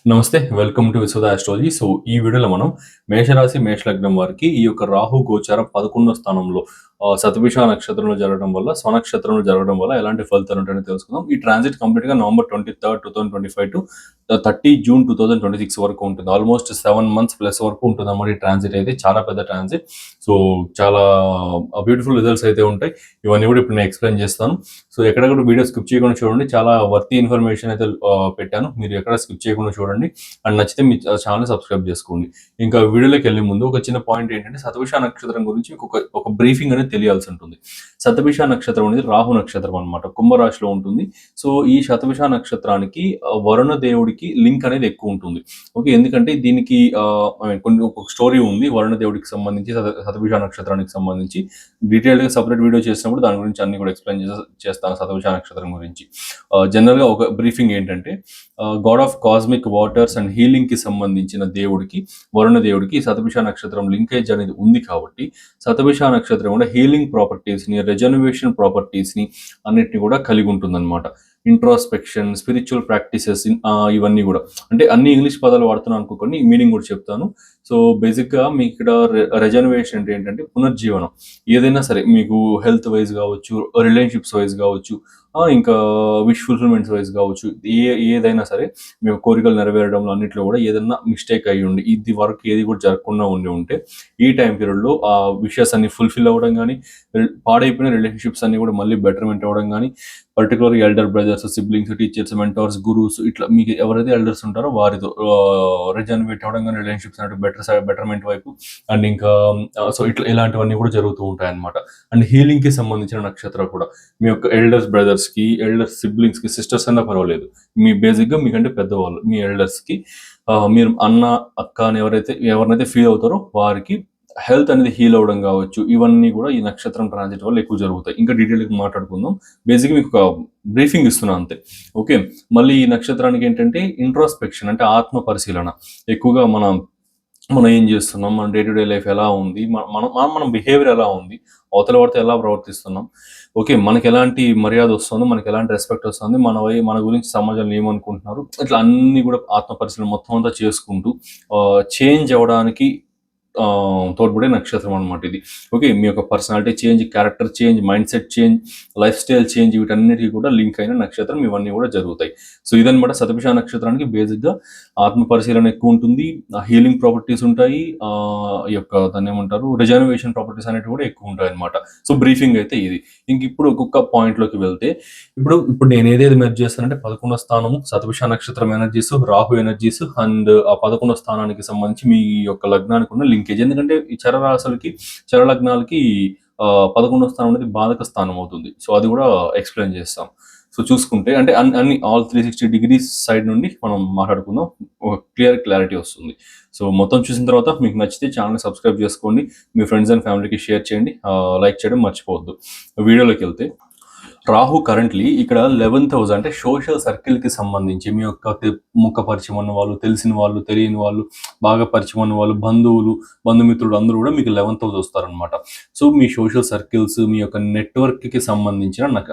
నమస్తే. Welcome to Vishwada astrology. So, ఈ వీడియోలో మనం మేషరాశి, మేషలగ్నం వారికి ఈ యొక్క రాహు గోచారం 11వ స్థానంలో శతభిష నక్షత్రంలో జరగడం వల్ల, స్వనక్షత్రంలో జరగడం వల్ల ఎలాంటి ఫలితాలు ఉంటాయని తెలుసుకుందాం. ఈ ట్రాన్సిట్ కంప్లీట్‌గా నవంబర్ 23, 2025 టు 30 జూన్ 2026 వరకు ఉంటుంది. ఆల్మోస్ట్ 7 మంత్స్ ప్లస్ వరకు ఉంటుందన్నమాట ఈ ట్రాన్సిట్ అయితే. చాలా పెద్ద ట్రాన్సిట్. సో, చాలా బ్యూటిఫుల్ రిజల్ట్స్ అయితే ఉంటాయి. ఇవన్నీ కూడా ఇప్పుడు నేను ఎక్స్‌ప్లెయిన్ చేస్తాను. సో, ఎక్కడ కూడా వీడియో స్కిప్ చేయకుండా చూడండి. చాలా వర్తీ ఇన్ఫర్మేషన్ అయితే పెట్టాను. మీరు ఎక్కడ స్కిప్ చేయకుండా చూడండి. అండ్ నచ్చితే మీ ఛానల్ సబ్స్క్రైబ్ చేసుకోండి. ఇంకా వీడియోలోకి వెళ్ళే ముందు ఒక చిన్న పాయింట్ ఏంటంటే శతభిష నక్షత్రం గురించి ఒక బ్రీఫింగ్ అనేది తెలియాల్సి ఉంటుంది. శతభిష నక్షత్రం అనేది రాహు నక్షత్రం అనమాట. కుంభరాశిలో ఉంటుంది. సో ఈ శతభిష నక్షత్రానికి వరుణ దేవుడికి లింక్ అనేది ఎక్కువ ఉంటుంది. ఓకే, ఎందుకంటే దీనికి కొన్ని ఒక స్టోరీ ఉంది వరుణ దేవుడికి సంబంధించి, శతభిష నక్షత్రానికి సంబంధించి డీటెయిల్గా సపరేట్ వీడియో చేసినప్పుడు దాని గురించి అన్ని కూడా ఎక్స్ప్లెయిన్ చేస్తాను శతభిష నక్షత్రం గురించి. జనరల్గా ఒక బ్రీఫింగ్ ఏంటంటే God of cosmic waters and healing కి సంబంధించిన దేవుడికి, వరుణ దేవుడికి శతభిష నక్షత్రం లింకేజ్ అనేది ఉంది కాబట్టి శతభిష నక్షత్రం కూడా హీలింగ్ ప్రాపర్టీస్ ని, రెజనరేషన్ ప్రాపర్టీస్ ని అన్నిటిని కూడా కలిగి ఉంటుందన్నమాట. ఇంట్రాస్పెక్షన్, స్పిరిచువల్ ప్రాక్టీసెస్, ఇవన్నీ కూడా, అంటే అన్ని ఇంగ్లీష్ పదాలు వాడుతున్నాను అనుకోండి, మీనింగ్ కూడా చెప్తాను. సో బేసిక్గా మీకు ఇక్కడ రెజనరేషన్ అంటే ఏంటంటే పునర్జీవనం. ఏదైనా సరే మీకు హెల్త్ వైజ్ కావచ్చు, రిలేషన్షిప్స్ వైజ్ కావచ్చు, ఇంకా విష్ ఫుల్ఫిల్మెంట్స్ వైజ్ కావచ్చు, ఏదైనా సరే మేము కోరికలు నెరవేరడంలో అన్నింటిలో కూడా ఏదైనా మిస్టేక్ అయ్యి ఉండి ఇది వరకు ఏది కూడా జరగకుండా ఉంటే ఈ టైం పీరియడ్లో ఆ విషెస్ అన్ని ఫుల్ఫిల్ అవ్వడం కానీ, పాడైపోయిన రిలేషన్షిప్స్ అన్ని కూడా మళ్ళీ బెటర్మెంట్ అవ్వడం కానీ, particular elder brothers, siblings, teachers, mentors, gurus, ఇట్లా మీకు ఎవరైతే ఎల్డర్స్ ఉంటారో వారితో రిజనరేట్ అవ్వడం కానీ, రిలేషన్షిప్స్ అంటే బెటర్మెంట్ వైపు, అండ్ ఇంకా సో ఇట్లా ఇలాంటివన్నీ కూడా జరుగుతూ ఉంటాయి అనమాట. అండ్ హీలింగ్ కి సంబంధించిన నక్షత్రాలు కూడా మీ యొక్క ఎల్డర్స్ బ్రదర్స్ కి, ఎల్డర్స్ సిబ్లింగ్స్ కి, సిస్టర్స్ అన్నా పర్వాలేదు, మీ బేసిక్ గా మీకంటే పెద్దవాళ్ళు, మీ ఎల్డర్స్ కి మీరు అన్న, అక్క అని ఎవరినైతే ఫీల్ అవుతారో వారికి హెల్త్ అనేది హీల్ అవ్వడం కావచ్చు, ఇవన్నీ కూడా ఈ నక్షత్రం ట్రాన్సిట్ వల్ల ఎక్కువ జరుగుతాయి. ఇంకా డీటెయిల్గా మాట్లాడుకుందాం. బేసిక్గా మీకు ఒక బ్రీఫింగ్ ఇస్తున్నా అంతే. ఓకే, మళ్ళీ ఈ నక్షత్రానికి ఏంటంటే ఇంట్రోస్పెక్షన్ అంటే ఆత్మ పరిశీలన. ఎక్కువగా మనం ఏం చేస్తున్నాం, మన డే టు డే లైఫ్ ఎలా ఉంది, మన బిహేవియర్ ఎలా ఉంది, అవతల వాడితో ఎలా ప్రవర్తిస్తున్నాం, ఓకే, మనకి ఎలాంటి మర్యాద వస్తుంది, మనకి ఎలాంటి రెస్పెక్ట్ వస్తుంది, మన గురించి సమాజంలో ఏమనుకుంటున్నారు, ఇట్లా అన్ని కూడా ఆత్మ పరిశీలన మొత్తం అంతా చేసుకుంటూ చేంజ్ అవ్వడానికి తోడ్పడే నక్షత్రం అనమాట ఇది. ఓకే, మీ యొక్క personality change, character change, mind set change, life style change, వీటన్నిటికీ కూడా లింక్ అయిన నక్షత్రం. ఇవన్నీ కూడా జరుగుతాయి. సో ఇదనమాట శతభిష నక్షత్రానికి బేసిక్గా ఆత్మ పరిశీలన ఎక్కువ ఉంటుంది, హీలింగ్ ప్రాపర్టీస్ ఉంటాయి, ఈ యొక్క దాన్ని ఏమంటారు రిజర్వేషన్ ప్రాపర్టీస్ అనేవి కూడా ఎక్కువ ఉంటాయి అనమాట. సో బ్రీఫింగ్ అయితే ఇది. ఇంక ఇప్పుడు ఒక్కొక్క పాయింట్లోకి వెళ్తే, ఇప్పుడు నేను ఏదేది మెర్జ్ చేస్తానంటే 11వ స్థానము శతభిష నక్షత్రం ఎనర్జీస్, రాహు ఎనర్జీస్, అండ్ ఆ 11వ స్థానానికి సంబంధించి మీ యొక్క లగ్నానికి ఉన్న లింకేజ్. ఎందుకంటే ఈ చరరాశులకి, చరలగ్నాలకి 11వ స్థానం అనేది బాధక స్థానం అవుతుంది. సో అది కూడా ఎక్స్ప్లెయిన్ చేస్తాం. సో చూసుకుంటే అంటే అన్ని ఆల్ 360 డిగ్రీస్ సైడ్ నుండి మనం మాట్లాడుకుందాం, ఒక క్లారిటీ వస్తుంది. సో మొత్తం చూసిన తర్వాత మీకు నచ్చితే ఛానల్ సబ్స్క్రైబ్ చేసుకోండి, మీ ఫ్రెండ్స్ అండ్ ఫ్యామిలీకి షేర్ చేయండి, లైక్ చేయడం మర్చిపోవద్దు. వీడియోలోకి వెళ్తే, రాహు కరెంట్లీ ఇక్కడ 11th హౌస్ అంటే సోషల్ సర్కిల్ కి సంబంధించి మీ యొక్క ముఖ పరిచయం ఉన్న వాళ్ళు, తెలిసిన వాళ్ళు, తెలియని వాళ్ళు, బాగా పరిచయం ఉన్న వాళ్ళు, బంధుమిత్రులు అందరూ కూడా మీకు 11th హౌస్ వస్తారనమాట. సో మీ సోషల్ సర్కిల్స్, మీ యొక్క నెట్వర్క్ కి సంబంధించిన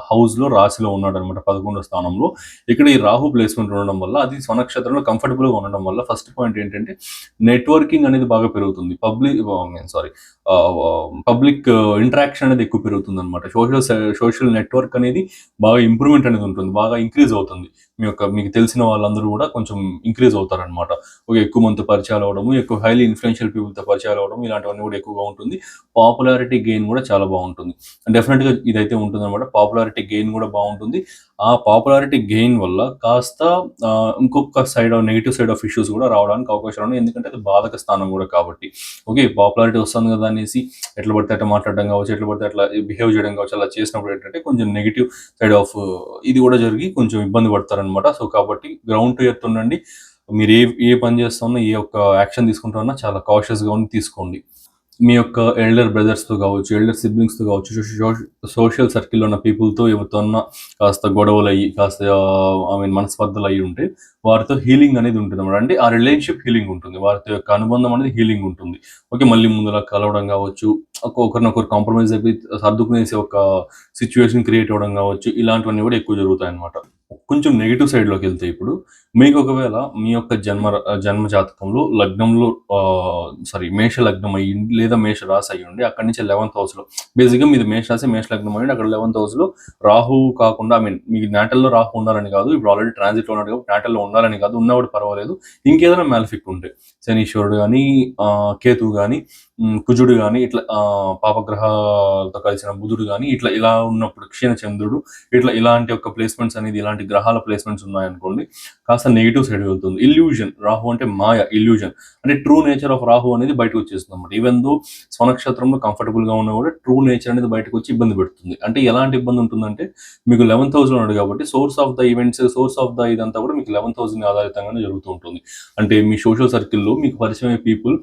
హౌస్ లో రాశిలో ఉన్నాడు అనమాట 11వ స్థానంలో. ఇక్కడ ఈ రాహు ప్లేస్మెంట్ ఉండడం వల్ల, అది స్వనక్షత్రంలో కంఫర్టబుల్ గా ఉండడం వల్ల ఫస్ట్ పాయింట్ ఏంటంటే నెట్వర్కింగ్ అనేది బాగా పెరుగుతుంది. పబ్లిక్ ఇంటరాక్షన్ అనేది ఎక్కువ పెరుగుతుంది అనమాట. సోషల్ నెట్వర్క్ అనేది బాగా ఇంప్రూవ్మెంట్ అనేది ఉంటుంది, బాగా ఇంక్రీజ్ అవుతుంది. మీకు తెలిసిన వాళ్ళందరూ కూడా కొంచెం ఇంక్రీజ్ అవుతారనమాట. ఎక్కువ మంది పరిచయాలు అవడము, ఎక్కువ హైలీ ఇన్ఫ్లుయెన్షియల్ పీపుల్తో పరిచయాలు అవడం, ఇలాంటివన్నీ కూడా ఎక్కువగా ఉంటుంది. పాపులారిటీ గెయిన్ కూడా చాలా బాగుంటుంది. డెఫినెట్గా ఇదైతే ఉంటుంది అనమాట. పాపులారిటీ గెయిన్ కూడా బాగుంటుంది. ఆ పాపులారిటీ గెయిన్ వల్ల కాస్త ఇంకొక నెగిటివ్ సైడ్ ఆఫ్ ఇష్యూస్ కూడా రావడానికి అవకాశాలు ఉన్నాయి. ఎందుకంటే అది బాధక స్థానం కూడా కాబట్టి. పాపులారిటీ వస్తుంది కదా అనేసి ఎట్లా పడితే అట్లా మాట్లాడడం కావచ్చు, ఎట్లా పడితే అట్లా బిహేవ్ చేయడం కావచ్చు, అలా చేసినప్పుడు ఏంటంటే కొంచెం నెగిటివ్ సైడ్ ఆఫ్ ఇది కూడా జరిగి కొంచెం ఇబ్బంది పడతారనమాట. సో కాబట్టి గ్రౌండ్ టు ఎర్త్ ఉండండి. మీరు ఏ పని చేస్తున్నా, ఏ ఒక్క యాక్షన్ తీసుకుంటున్నా చాలా కాషియస్గా తీసుకోండి. మీ యొక్క ఎల్డర్ బ్రదర్స్తో కావచ్చు, ఎల్డర్ సిబ్లింగ్స్తో కావచ్చు, సోషల్ సర్కిల్లో ఉన్న పీపుల్తో ఎవరితోన్నా కాస్త గొడవలు అయ్యి, కాస్త మనస్పర్ధలు అయ్యి ఉంటే వారితో హీలింగ్ అనేది ఉంటుంది అన్నమాట. అంటే ఆ రిలేషన్షిప్ హీలింగ్ ఉంటుంది, వారితో యొక్క అనుబంధం అనేది హీలింగ్ ఉంటుంది. మళ్ళీ ముందులా కలవడం కావచ్చు, ఒకరినొకరు కాంప్రమైజ్ అయిపోయి సర్దుకునేసి ఒక సిచ్యువేషన్ క్రియేట్ అవ్వడం కావచ్చు, ఇలాంటివన్నీ కూడా ఎక్కువ జరుగుతాయి అన్నమాట. కొంచెం నెగెటివ్ సైడ్‌లోకి వెళ్తే ఇప్పుడు మీకు ఒకవేళ మీ యొక్క జన్మ జాతకంలో లగ్నంలో మేష లగ్నం అయ్యుండి లేదా మేష రాశి అయ్యుండి అక్కడి నుంచి 11థ్ హౌస్‌లో బేసిక్‌గా మీది మేష రాశి, మేష లగ్నం అయ్యుండి అక్కడ 11థ్ హౌస్‌లో రాహు కాకుండా మీకు నాటల్‌లో రాహు ఉండాలని కాదు. ఇప్పుడు ఆల్రెడీ ట్రాన్సిట్‌లో ఉన్నాడు కాబట్టి నాటల్‌లో ఉండాలని కాదు. ఉన్నా కూడా పర్వాలేదు. ఇంకేదైనా మాలిఫిక్ ఉంటే శనీశ్వరుడు గానీ, కేతువు గానీ, కుజుడు గానీ ఇట్లా పాపగ్రహాలతో కలిసిన బుధుడు గానీ ఇలా ఉన్నప్పుడు క్షీణచంద్రుడు ఇలాంటి యొక్క ప్లేస్మెంట్స్ అనేది ఇలాంటి గ్రహాల ప్లేస్మెంట్స్ ఉన్నాయనుకోండి కాస్త నెగిటివ్ సైడ్ వెళ్తుంది. ఇల్యూజన్, రాహు అంటే మాయ, ఇల్యూజన్ అంటే ట్రూ నేచర్ ఆఫ్ రాహు అనేది బయటకు వచ్చేస్తుంది అనమాట. ఈవెన్ దో స్వనక్షత్రంలో కంఫర్టబుల్ గా ఉన్నా కూడా ట్రూ నేచర్ అనేది బయటకు వచ్చి ఇబ్బంది పెడుతుంది. అంటే ఎలాంటి ఇబ్బంది ఉంటుందంటే మీకు 11th హౌస్ లో ఉన్నాడు కాబట్టి source of the events, source of the ఇదంతా కూడా మీకు 11th హౌస్ ని ఆధారితంగానే జరుగుతూ ఉంటుంది. అంటే మీ సోషల్ సర్కిల్లో మీకు పరిచయం అయ్యే పీపుల్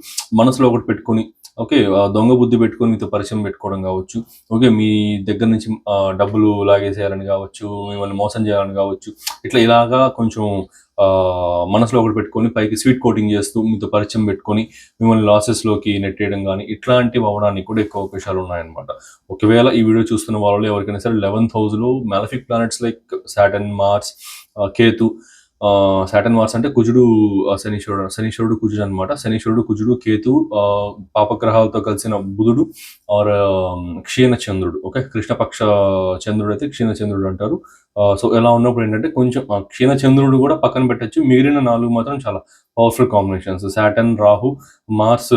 మనసులో ఒకటి పెట్టుకొని ఓకే దొంగ బుద్ధి పెట్టుకొని మీతో పరిచయం పెట్టుకోవడం కావచ్చు, ఓకే మీ దగ్గర నుంచి డబ్బులు లాగేసేయాలని కావచ్చు, మిమ్మల్ని మోసం చేయాలని కావచ్చు, ఇలాగా కొంచెం మనసులో ఒకటి పెట్టుకొని పైకి స్వీట్ కోటింగ్ చేస్తూ మీతో పరిచయం పెట్టుకొని మిమ్మల్ని లాసెస్లోకి నెట్టేయడం కానీ ఇట్లాంటివి అవ్వడానికి కూడా ఎక్కువ అవకాశాలు ఉన్నాయన్నమాట. ఒకవేళ ఈ వీడియో చూస్తున్న వాళ్ళు ఎవరికైనా సరే 11th హౌస్లో malefic planets like Saturn, Mars, Ketu, Saturn Mars అంటే కుజుడు, శనీశ్వరుడు కుజుడు అనమాట. శనీశ్వరుడు కుజుడు కేతు, పాపగ్రహాలతో కలిసిన బుధుడు ఆర్ క్షీణ చంద్రుడు. ఓకే, కృష్ణపక్ష చంద్రుడు అయితే క్షీణ చంద్రుడు అంటారు. సో ఎలా ఉన్నప్పుడు ఏంటంటే కొంచెం క్షీణ చంద్రుడు కూడా పక్కన పెట్టచ్చు. మిగిలిన 4 మాత్రం చాలా powerful combinations. Saturn, Rahu, Mars,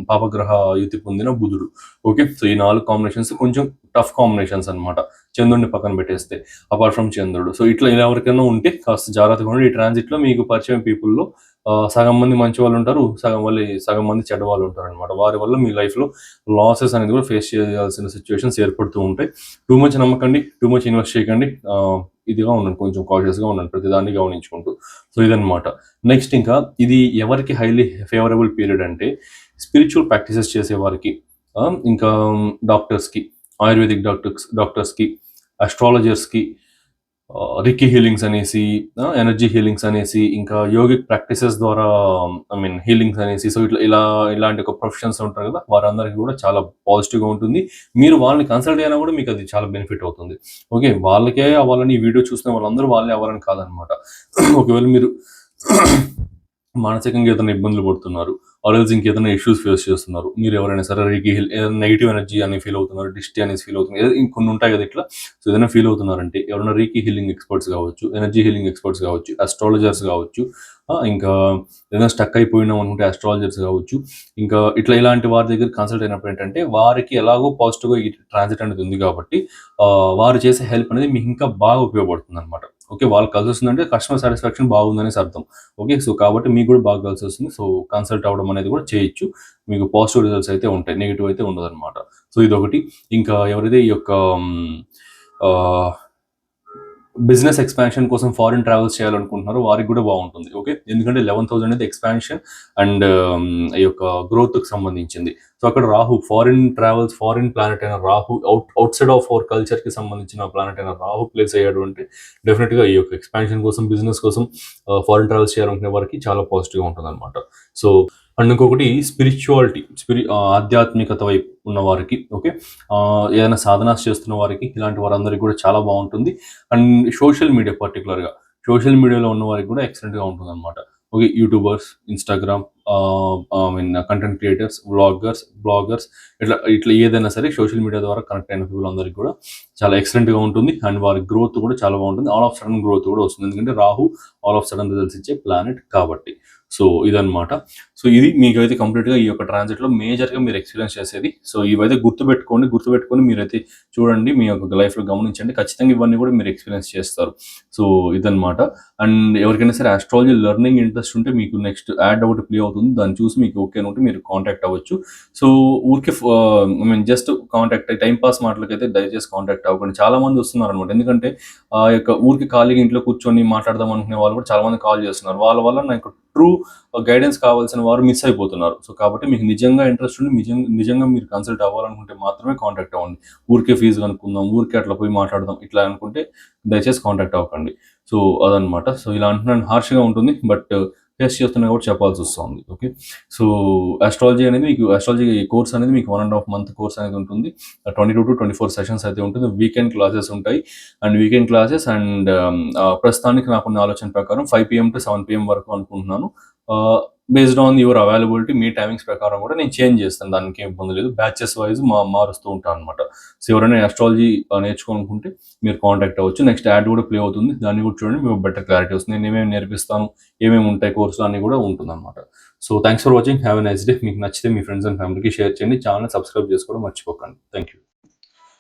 పాపగ్రహ యుతి పొందిన బుధుడు. ఓకే, సో ఈ 4 కాంబినేషన్స్ కొంచెం టఫ్ కాంబినేషన్స్ అనమాట చంద్రుడిని పక్కన పెట్టేస్తే, అపార్ట్ ఫ్రమ్ చంద్రుడు. సో ఇలా ఎవరికైనా ఉంటే కాస్త జాగ్రత్తగా ఉండి ఈ ట్రాన్సిట్లో మీకు పరిచయం పీపుల్లో సగం మంది మంచి వాళ్ళు ఉంటారు, సగం మంది చెడ్డ వాళ్ళు ఉంటారు అనమాట. వారి వల్ల మీ లైఫ్లో లాసెస్ అనేది కూడా ఫేస్ చేయాల్సిన సిచ్యువేషన్స్ ఏర్పడుతూ ఉంటాయి. టూ మచ్ నమ్మకండి, టూ మచ్ ఇన్వెస్ట్ చేయకండి. ఇదిగా ఉండండి, కొంచెం కాషియస్గా ఉండండి ప్రతిదాన్ని గమనించుకుంటూ. సో ఇదనమాట. నెక్స్ట్ ఇంకా ఇది ఎవరికి హైలీ ఫేవరబుల్ పీరియడ్ అంటే స్పిరిచువల్ ప్రాక్టీసెస్ చేసే వారికి, ఇంకా డాక్టర్స్కి, ఆయుర్వేదిక్ డాక్టర్స్కి, అస్ట్రాలజర్స్కి, రికీ హీలింగ్స్ అనేసి, ఎనర్జీ హీలింగ్స్ అనేసి, ఇంకా యోగిక్ ప్రాక్టీసెస్ ద్వారా హీలింగ్స్ అనేసి, సో ఇలాంటి ఒక ప్రొఫెషన్స్ ఉంటారు కదా, వారందరికీ కూడా చాలా పాజిటివ్గా ఉంటుంది. మీరు వాళ్ళని కన్సల్ట్ అయినా కూడా మీకు అది చాలా బెనిఫిట్ అవుతుంది. ఓకే, వాళ్ళకే అవ్వాలని ఈ వీడియో చూసిన వాళ్ళందరూ వాళ్ళే అవ్వాలని కాదనమాట. ఒకవేళ మీరు మానసికంగా ఏదైనా ఇబ్బందులు పడుతున్నారు, ఆర్ఎల్స్ ఇంకేదైనా ఇష్యూస్ ఫేస్ చేస్తున్నారు, మీరు ఎవరైనా సరే ఏదైనా నెగిటివ్ ఎనర్జీ అని ఫీల్ అవుతున్నారు, డిస్టీ అనేసి ఫీల్ అవుతున్నారు, ఇంకొన్ని ఉంటాయి కదా ఇట్లా. సో ఏదైనా ఫీల్ అవుతున్నారంటే ఎవరైనా రీకీ హీలింగ్ ఎక్స్పర్ట్స్ కావచ్చు, ఎనర్జీ హీలింగ్ ఎక్స్పర్ట్స్ కావచ్చు, అస్ట్రాలజర్స్ కావచ్చు, ఇంకా ఏదైనా స్టక్ అయిపోయినాం అనుకుంటే అస్ట్రాలజర్స్ కావచ్చు, ఇంకా ఇలాంటి వారి దగ్గర కన్సల్ట్ అయినప్పుడు ఏంటంటే వారికి ఎలాగో పాజిటివ్గా ఈ ట్రాన్సిట్ అనేది ఉంది కాబట్టి వారు చేసే హెల్ప్ అనేది మీకు ఇంకా బాగా ఉపయోగపడుతుంది అనమాట. ఓకే, వాళ్ళకి కలిసి వస్తుందంటే కస్టమర్ సాటిస్ఫాక్షన్ బాగుందనేసి అర్థం. ఓకే, సో కాబట్టి మీకు కూడా బాగా కలిసి వస్తుంది. సో కన్సల్ట్ అవ్వడం అనేది కూడా చేయొచ్చు. మీకు పాజిటివ్ రిజల్ట్స్ అయితే ఉంటాయి, నెగిటివ్ అయితే ఉండదు అనమాట. సో ఇదొకటి. ఇంకా ఎవరైతే ఈ యొక్క బిజినెస్ ఎక్స్పాన్షన్ కోసం ఫారిన్ ట్రావెల్స్ చేయాలనుకుంటున్నారో వారికి కూడా బాగుంటుంది. ఓకే, ఎందుకంటే 11th హౌస్ అనేది ఎక్స్పాన్షన్ అండ్ ఈ యొక్క గ్రోత్కి సంబంధించింది. సో అక్కడ Rahu, foreign travels, foreign planet అయిన Rahu, outside of our కల్చర్కి సంబంధించిన ప్లానెట్ అయిన రాహు ప్లేస్ అయ్యాడు అంటే డెఫినెట్గా ఈ యొక్క ఎక్స్పాన్షన్ కోసం, బిజినెస్ కోసం ఫారిన్ ట్రావెల్స్ చేయాలనుకునే వారికి చాలా పాజిటివ్గా ఉంటుంది అనమాట. సో అండ్ ఇంకొకటి స్పిరిచువాలిటీ, ఆధ్యాత్మికత వైపు ఉన్న వారికి, ఓకే, ఏదైనా సాధనాస్ చేస్తున్న వారికి, ఇలాంటి వారందరికీ కూడా చాలా బాగుంటుంది. అండ్ సోషల్ మీడియా, పర్టికులర్గా సోషల్ మీడియాలో ఉన్న వారికి కూడా ఎక్సలెంట్గా ఉంటుంది అనమాట. Okay, YouTubers, Instagram, content creators, bloggers ఇట్లా ఏదైనా సరే సోషల్ మీడియా ద్వారా కనెక్ట్ అయిన పీపుల్ అందరికీ కూడా చాలా ఎక్సలెంట్గా ఉంటుంది. అండ్ వారి గ్రోత్ కూడా చాలా బాగుంటుంది. ఆల్ ఆఫ్ సడన్ గ్రోత్ కూడా వస్తుంది, ఎందుకంటే Rahu all of sudden results ఇచ్చే ప్లానెట్ కాబట్టి. సో ఇదనమాట. సో ఇది మీకైతే కంప్లీట్గా ఈ యొక్క ట్రాన్సిట్లో మేజర్గా మీరు ఎక్స్పీరియన్స్ చేసేది. సో ఇవైతే గుర్తుపెట్టుకొని మీరైతే చూడండి, మీ యొక్క లైఫ్లో గమనించండి. ఖచ్చితంగా ఇవన్నీ కూడా మీరు ఎక్స్పీరియన్స్ చేస్తారు. సో ఇదనమాట. అండ్ ఎవరికైనా సరే ఆస్ట్రాలజీ లెర్నింగ్ ఇంట్రెస్ట్ ఉంటే మీకు నెక్స్ట్ యాడ్ ఒకటి ప్లే అవుతుంది, దాన్ని చూసి మీకు ఓకే ఉంటే మీరు కాంటాక్ట్ అవ్వచ్చు. సో ఊరికే జస్ట్ కాంటాక్ట్ టైం పాస్ మాటలకైతే దయచేసి కాంటాక్ట్ అవ్వకండి. చాలా మంది వస్తున్నారు అనమాట, ఎందుకంటే ఆ యొక్క ఊరికి ఖాళీగా ఇంట్లో కూర్చొని మాట్లాడదాం అనుకునే వాళ్ళు కూడా చాలా మంది కాల్ చేస్తున్నారు. వాళ్ళ వల్ల నాకు ట్రూ గైడెన్స్ కావాల్సిన వారు మిస్ అయిపోతున్నారు. సో కాబట్టి మీకు నిజంగా ఇంట్రెస్ట్ ఉండి నిజంగా మీరు కన్సల్ట్ అవ్వాలనుకుంటే మాత్రమే కాంటాక్ట్ అవ్వండి. ఊరికే ఫీజు కనుక్కుందాం, ఊరికే అట్లా పోయి మాట్లాడదాం ఇట్లా అనుకుంటే దయచేసి కాంటాక్ట్ అవ్వకండి. సో అదనమాట. సో ఇలా అంటున్నాను, హార్ష్గా ఉంటుంది, బట్ టెస్ట్ చేస్తున్నా కూడా చెప్పాల్సి వస్తుంది. ఓకే. సో ఆస్ట్రాలజీ కోర్స్ అనేది మీకు 1.5 మంత్ కోర్స్ అనేది ఉంటుంది. 22-24 సెషన్స్ అయితే ఉంటుంది. వీకెండ్ క్లాసెస్ ఉంటాయి. అండ్ ప్రస్తుతానికి నాకున్న ఆలోచన ప్రకారం 5 PM to 7 PM వరకు అనుకుంటున్నాను. Based on your availability me timings ప్రకారం కూడా నేను చేంజ్ చేస్తాను. దానికి ఏం ఇబ్బంది లేదు. బ్యాచెస్ వైజ్ మారుస్తూ ఉంటాను అనమాట. సో ఎవరైనా ఆస్ట్రాలజీ నేర్చుకోనుకుంటే మీరు కాంటాక్ట్ అవ్వచ్చు. నెక్స్ట్ యాడ్ కూడా ప్లే అవుతుంది. దాన్ని కూడా చూడండి, మీకు బెటర్ క్లారిటీ వస్తుంది. నేను ఏమేమి నేర్పిస్తాను, ఏమేమి ఉంటాయి కోర్సులు అన్ని కూడా ఉంటుంది అనమాట. So thanks for watching. Have a nice day. మీకు నచ్చితే మీ ఫ్రెండ్స్ అండ్ ఫ్యామిలీకి షేర్ చేయండి. ఛానల్ సబ్స్క్రైబ్ చేసుకోవడం మర్చిపోకండి. Thank you.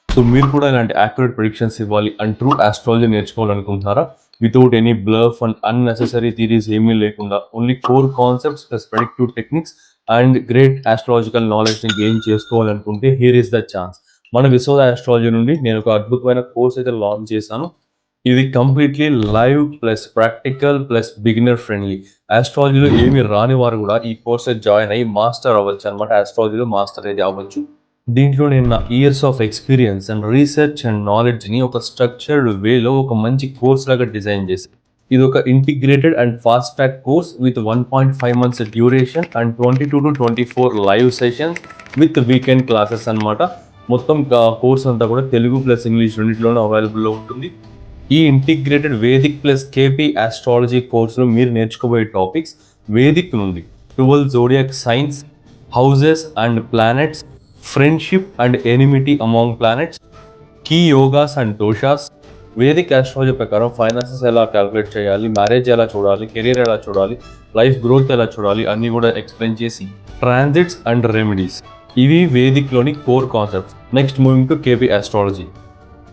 సో మీరు కూడా ఇలాంటి యాక్యురేట్ ప్రిడిక్షన్స్ ఇవ్వాలి అండ్ ట్రూ ఆస్ట్రాలజీ నేర్చుకోవాలనుకుంటున్నారా? Without any bluff and unnecessary theories ఏమీ లేకుండా only core concepts plus predictive techniques and great astrological నాలెడ్జ్ని గెయిన్ చేసుకోవాలనుకుంటే హియర్ ఇస్ ద ఛాన్స్. మన విశ్వ ఆస్ట్రాలజీ నుండి నేను ఒక అద్భుతమైన కోర్స్ అయితే లాంచ్ చేశాను. ఇది completely live plus practical plus beginner friendly. ఆస్ట్రాలజీలో ఏమి రాని వారు కూడా ఈ కోర్స్ జాయిన్ అయ్యి మాస్టర్ అవ్వచ్చు అనమాట. ఆస్ట్రాలజీలో మాస్టర్ అయితే అవ్వచ్చు. దీంట్లో నేను నా years of experience and research and నాలెడ్జ్ని ఒక స్ట్రక్చర్డ్ వేలో ఒక మంచి కోర్స్ లాగా డిజైన్ చేశాను. ఇది ఒక integrated and fast track course with 1.5 months duration and 22 to 24 live sessions with weekend classes అనమాట. మొత్తం కోర్స్ అంతా కూడా తెలుగు ప్లస్ ఇంగ్లీష్ రెండింటిలోనూ అవైలబుల్లో ఉంటుంది. ఈ integrated Vedic plus KP astrology కోర్సులో మీరు నేర్చుకోబోయే టాపిక్స్ వేదిక్ నుండి 12 zodiac signs, houses and planets, friendship and enmity among planets, key yogas and doshas, Vedic astrology ప్రకారం ఫైనాన్సెస్ ఎలా క్యాలిక్యులేట్ చేయాలి, మ్యారేజ్ ఎలా చూడాలి, కెరీర్ ఎలా చూడాలి, లైఫ్ గ్రోత్ ఎలా చూడాలి అన్నీ కూడా ఎక్స్ప్లెయిన్ చేసి ట్రాన్సిట్స్ అండ్ రెమెడీస్, ఇవి వేదిక్లోని core concepts. Next moving to KP astrology.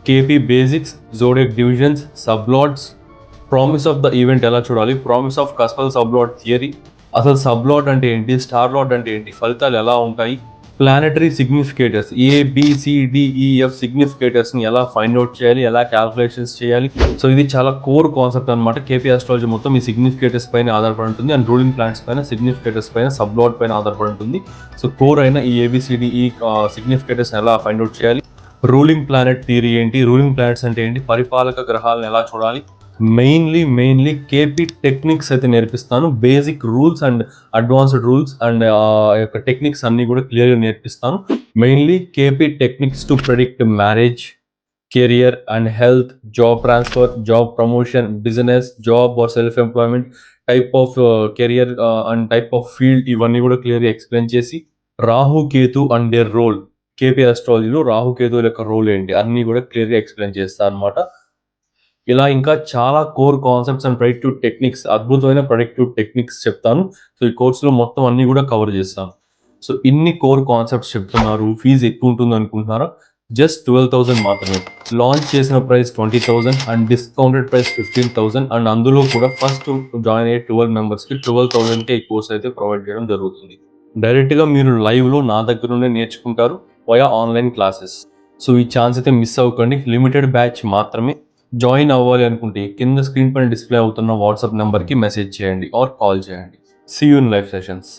KP basics, zodiac divisions, sublords, promise of the event ఎలా చూడాలి, promise of cuspal sublord theory, అసలు సబ్లాట్ అంటే ఏంటి, స్టార్ లాట్ అంటే ఏంటి, ఫలితాలు ఎలా ఉంటాయి, ప్లానెటరీ సిగ్నిఫికేటర్స్ ABCDEF సిగ్నిఫికేటర్స్ని ఎలా ఫైండ్ అవుట్ చేయాలి, ఎలా క్యాల్కులేషన్స్ చేయాలి. సో ఇది చాలా కోర్ కాన్సెప్ట్ అనమాట. కేపీ ఆస్ట్రాలజీ మొత్తం ఈ సిగ్నిఫికేటర్స్ పైన ఆధారపడి ఉంటుంది అండ్ రూలింగ్ ప్లానెట్స్ పైన, సిగ్నిఫికేటర్స్ పైన, సబ్లాట్ పైన ఆధారపడి ఉంటుంది. సో కోర్ అయిన ఈ ABCDE సిగ్నిఫికేటర్స్ ఎలా ఫైండ్ అవుట్ చేయాలి, రూలింగ్ ప్లానెట్ థియరీ ఏంటి, రూలింగ్ ప్లానెట్స్ అంటే ఏంటి, పరిపాలక గ్రహాలను ఎలా చూడాలి, మెయిన్లీ కేపీ టెక్నిక్స్ అయితే నేర్పిస్తాను. Basic rules and advanced rules and యొక్క టెక్నిక్స్ అన్నీ కూడా క్లియర్గా నేర్పిస్తాను. Mainly KP techniques to predict marriage, career and health, job transfer, job promotion, business, job or self employment, type of career and type of field, ఇవన్నీ కూడా క్లియర్గా explain చేసి Rahu Ketu and their role, KP ఆస్ట్రాలజీలో రాహు కేతువుల యొక్క రోల్ ఏంటి అన్నీ కూడా క్లియర్గా ఎక్స్ప్లెయిన్ చేస్తాను అనమాట. ఇలా ఇంకా చాలా core concepts and productive techniques, అద్భుతమైన ప్రొడక్టివ్ టెక్నిక్స్ చెప్తాను. సో ఈ కోర్సులో మొత్తం అన్ని కూడా కవర్ చేస్తాను. సో ఇన్ని కోర్ కాన్సెప్ట్స్ చెప్తున్నారు, ఫీజు ఎక్కువ ఉంటుంది అనుకుంటున్నారా? జస్ట్ 12,000 మాత్రమే. లాంచ్ చేసిన price 20,000 and discounted price 15,000 and అందులో కూడా ఫస్ట్ జాయిన్ అయ్యే 12 మెంబర్స్కి 12,000కే ఈ కోర్స్ అయితే ప్రొవైడ్ చేయడం జరుగుతుంది. డైరెక్ట్గా మీరు లైవ్లో నా దగ్గర నుండే నేర్చుకుంటారు వయా ఆన్లైన్ క్లాసెస్. సో ఈ ఛాన్స్ అయితే మిస్ అవ్వకండి. లిమిటెడ్ బ్యాచ్ మాత్రమే. జాయిన్ అవ్వాలి అనుకుంటే కింద స్క్రీన్ పైన డిస్ప్లే అవుతున్న వాట్సాప్ నెంబర్కి మెసేజ్ చేయండి ఆర్ కాల్ చేయండి. See you in live sessions.